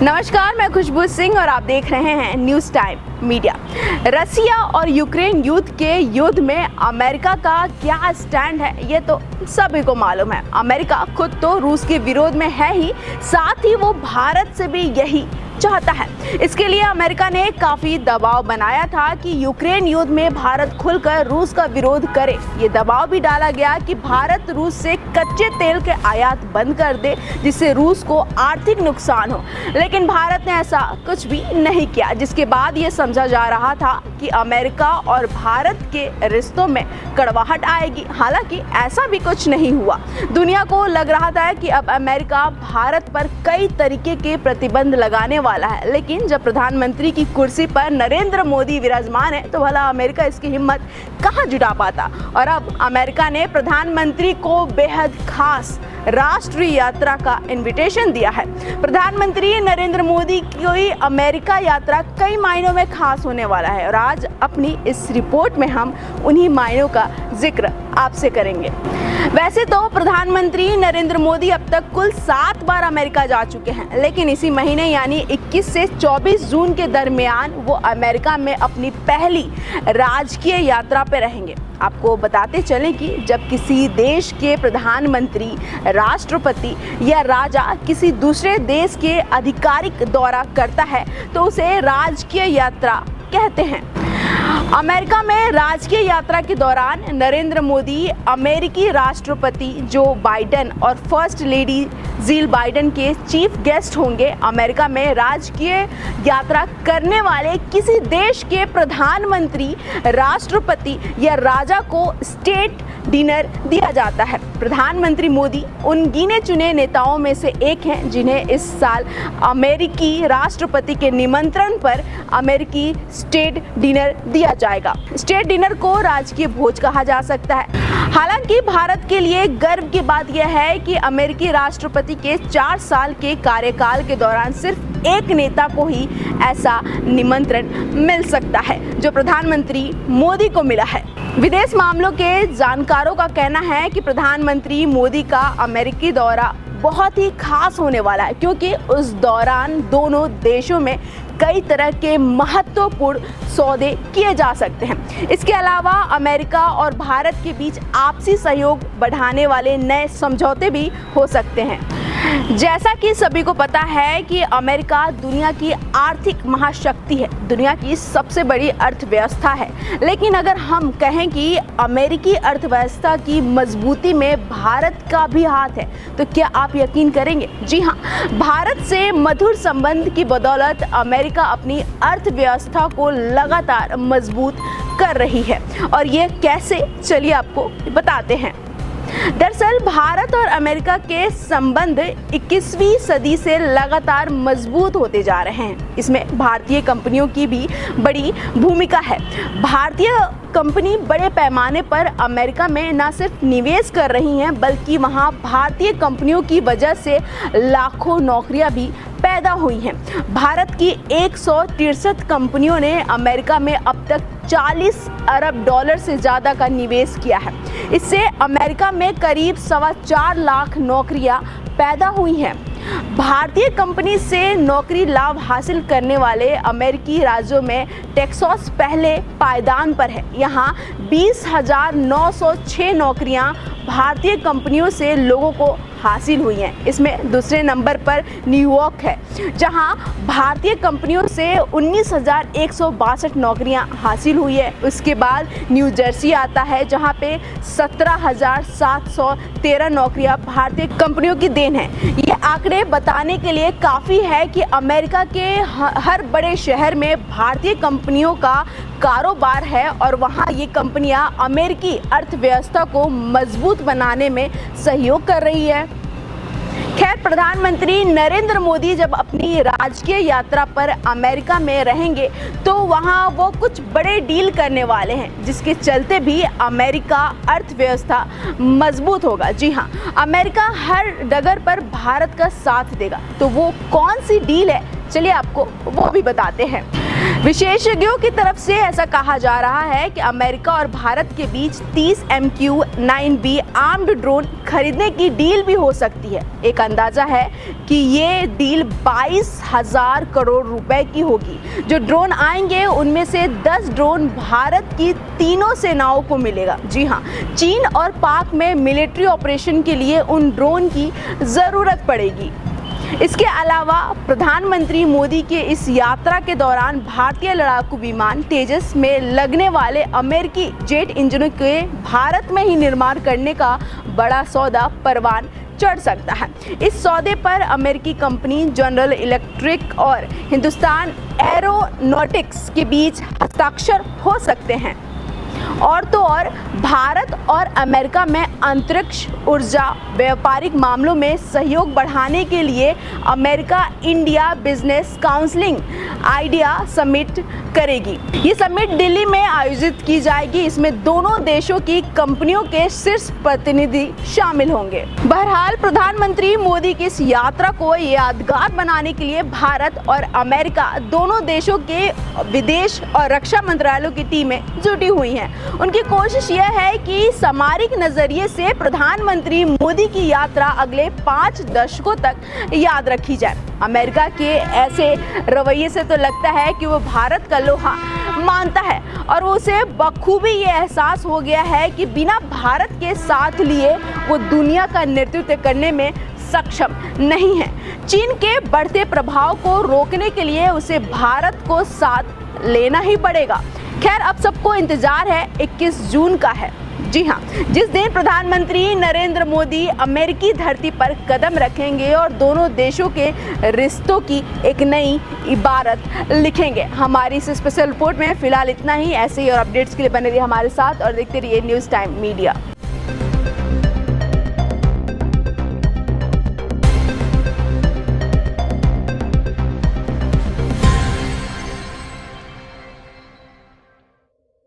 नमस्कार, मैं खुशबू सिंह और आप देख रहे हैं न्यूज़ टाइम मीडिया। रसिया और यूक्रेन युद्ध में अमेरिका का क्या स्टैंड है ये तो सभी को मालूम है। अमेरिका खुद तो रूस के विरोध में है ही, साथ ही वो भारत से भी यही चाहता है। इसके लिए अमेरिका ने काफी दबाव बनाया था कि यूक्रेन युद्ध में भारत खुलकर रूस का विरोध करे। ये दबाव भी डाला गया कि भारत रूस से कच्चे तेल के आयात बंद कर दे, जिससे रूस को आर्थिक नुकसान हो। लेकिन भारत ने ऐसा कुछ भी नहीं किया, जिसके बाद ये समझा जा रहा था कि अमेरिका और भारत के रिश्तों में कड़वाहट आएगी। हालांकि ऐसा भी कुछ नहीं हुआ। दुनिया को लग रहा था कि अब अमेरिका भारत पर कई तरीके के प्रतिबंध लगाने वाला है, लेकिन जब प्रधानमंत्री की कुर्सी पर नरेंद्र मोदी विराजमान है तो भला अमेरिका इसकी हिम्मत कहां जुटा पाता। और अब अमेरिका ने प्रधानमंत्री को बेहद खास राष्ट्रीय यात्रा का इनविटेशन दिया है। प्रधानमंत्री नरेंद्र मोदी की अमेरिका यात्रा कई मायनों में खास होने वाला है और आज अपनी इस रिपोर्ट में हम उन्हीं मायनों का जिक्र आपसे करेंगे। वैसे तो प्रधानमंत्री नरेंद्र मोदी अब तक कुल 7 बार अमेरिका जा चुके हैं, लेकिन इसी महीने यानी 21 से 24 जून के दरमियान वो अमेरिका में अपनी पहली राजकीय यात्रा पे रहेंगे। आपको बताते चलें कि जब किसी देश के प्रधानमंत्री, राष्ट्रपति या राजा किसी दूसरे देश के आधिकारिक दौरा करता है तो उसे राजकीय यात्रा कहते हैं। अमेरिका में राजकीय यात्रा के दौरान नरेंद्र मोदी अमेरिकी राष्ट्रपति जो बाइडेन और फर्स्ट लेडी जिल बाइडेन के चीफ गेस्ट होंगे। अमेरिका में राजकीय यात्रा करने वाले किसी देश के प्रधानमंत्री, राष्ट्रपति या राजा को स्टेट डिनर दिया जाता है। प्रधानमंत्री मोदी उन गिने चुने नेताओं में से एक हैं जिन्हें इस साल अमेरिकी राष्ट्रपति के निमंत्रण पर अमेरिकी स्टेट डिनर दिया जाएगा। स्टेट डिनर को राजकीय भोज कहा जा सकता है। हालांकि भारत के लिए गर्व की बात यह है कि अमेरिकी राष्ट्रपति के 4 साल के कार्यकाल के दौरान सिर्फ एक नेता को ही ऐसा निमंत्रण मिल सकता है जो प्रधानमंत्री मोदी को मिला है। विदेश मामलों के जानकारों का कहना है कि प्रधानमंत्री मोदी का अमेरिकी दौरा बहुत ही खास होने वाला है, क्योंकि उस दौरान दोनों देशों में कई तरह के महत्वपूर्ण सौदे किए जा सकते हैं। इसके अलावा अमेरिका और भारत के बीच आपसी सहयोग बढ़ाने वाले नए समझौते भी हो सकते हैं। जैसा कि सभी को पता है कि अमेरिका दुनिया की आर्थिक महाशक्ति है, दुनिया की सबसे बड़ी अर्थव्यवस्था है। लेकिन अगर हम कहें कि अमेरिकी अर्थव्यवस्था की मजबूती में भारत का भी हाथ है तो क्या आप यकीन करेंगे? जी हाँ, भारत से मधुर संबंध की बदौलत अमेरिका अपनी अर्थव्यवस्था को लगातार मजबूत कर रही है। और ये कैसे, चलिए आपको बताते हैं। दरअसल भारत और अमेरिका के संबंध 21वीं सदी से लगातार मजबूत होते जा रहे हैं। इसमें भारतीय कंपनियों की भी बड़ी भूमिका है। भारतीय कंपनी बड़े पैमाने पर अमेरिका में न सिर्फ निवेश कर रही हैं, बल्कि वहां भारतीय कंपनियों की वजह से लाखों नौकरियां भी पैदा हुई हैं। भारत की 163 कंपनियों ने अमेरिका में अब तक 40 अरब डॉलर से ज़्यादा का निवेश किया है। इससे अमेरिका में करीब 4.25 लाख नौकरियां पैदा हुई हैं। भारतीय कंपनी से नौकरी लाभ हासिल करने वाले अमेरिकी राज्यों में टेक्सास पहले पायदान पर है। यहाँ 20,906 नौकरियां भारतीय कंपनियों से लोगों को हासिल हुई हैं। इसमें दूसरे नंबर पर न्यूयॉर्क है, जहां भारतीय कंपनियों से 19,162 नौकरियां हासिल हुई है। उसके बाद न्यू जर्सी आता है, जहां पे 17,713 नौकरियां भारतीय कंपनियों की देन है। ये आंकड़े बताने के लिए काफ़ी है कि अमेरिका के हर बड़े शहर में भारतीय कंपनियों का कारोबार है और वहाँ ये कंपनियाँ अमेरिकी अर्थव्यवस्था को मजबूत बनाने में सहयोग कर रही है। खैर, प्रधानमंत्री नरेंद्र मोदी जब अपनी राजकीय यात्रा पर अमेरिका में रहेंगे तो वहाँ वो कुछ बड़े डील करने वाले हैं, जिसके चलते भी अमेरिका अर्थव्यवस्था मजबूत होगा। जी हाँ, अमेरिका हर डगर पर भारत का साथ देगा। तो वो कौन सी डील है, चलिए आपको वो भी बताते हैं। विशेषज्ञों की तरफ से ऐसा कहा जा रहा है कि अमेरिका और भारत के बीच 30 MQ-9B आर्म्ड ड्रोन खरीदने की डील भी हो सकती है। एक अंदाजा है कि ये डील 22,000 करोड़ रुपए की होगी। जो ड्रोन आएंगे उनमें से 10 ड्रोन भारत की तीनों सेनाओं को मिलेगा। जी हाँ, चीन और पाक में मिलिट्री ऑपरेशन के लिए उन ड्रोन की ज़रूरत पड़ेगी। इसके अलावा प्रधानमंत्री मोदी के इस यात्रा के दौरान भारतीय लड़ाकू विमान तेजस में लगने वाले अमेरिकी जेट इंजनों के भारत में ही निर्माण करने का बड़ा सौदा परवान चढ़ सकता है। इस सौदे पर अमेरिकी कंपनी जनरल इलेक्ट्रिक और हिंदुस्तान एरोनॉटिक्स के बीच हस्ताक्षर हो सकते हैं। और तो और भारत और अमेरिका में अंतरिक्ष ऊर्जा व्यापारिक मामलों में सहयोग बढ़ाने के लिए America India business counselling idea summit करेगी। ये समिट दिल्ली में आयोजित की जाएगी। इसमें दोनों देशों की कंपनियों के शीर्ष प्रतिनिधि शामिल होंगे। बहरहाल प्रधानमंत्री मोदी की इस यात्रा को यादगार बनाने के लिए भारत और अमेरिका दोनों देशों के विदेश और रक्षा मंत्रालयों की टीमें जुटी हुई हैं। उनकी कोशिश यह है कि सामरिक नजरिए से प्रधानमंत्री मोदी की यात्रा अगले 5 दशकों तक याद रखी जाए। अमेरिका के ऐसे रवैये से तो लगता है कि वो भारत का लोहा मानता है और उसे बखूबी ये एहसास हो गया है कि बिना भारत के साथ लिए वो दुनिया का नेतृत्व करने में सक्षम नहीं है। चीन के बढ़ते प्रभाव को रोकने के लिए उसे भारत को साथ लेना ही पड़ेगा। खैर, अब सबको इंतजार है 21 जून का है। जी हाँ, जिस दिन प्रधानमंत्री नरेंद्र मोदी अमेरिकी धरती पर कदम रखेंगे और दोनों देशों के रिश्तों की एक नई इबारत लिखेंगे। हमारी इस स्पेशल रिपोर्ट में फिलहाल इतना ही। ऐसे ही और अपडेट्स के लिए बने रहिए हमारे साथ और देखते रहिए न्यूज़ टाइम मीडिया।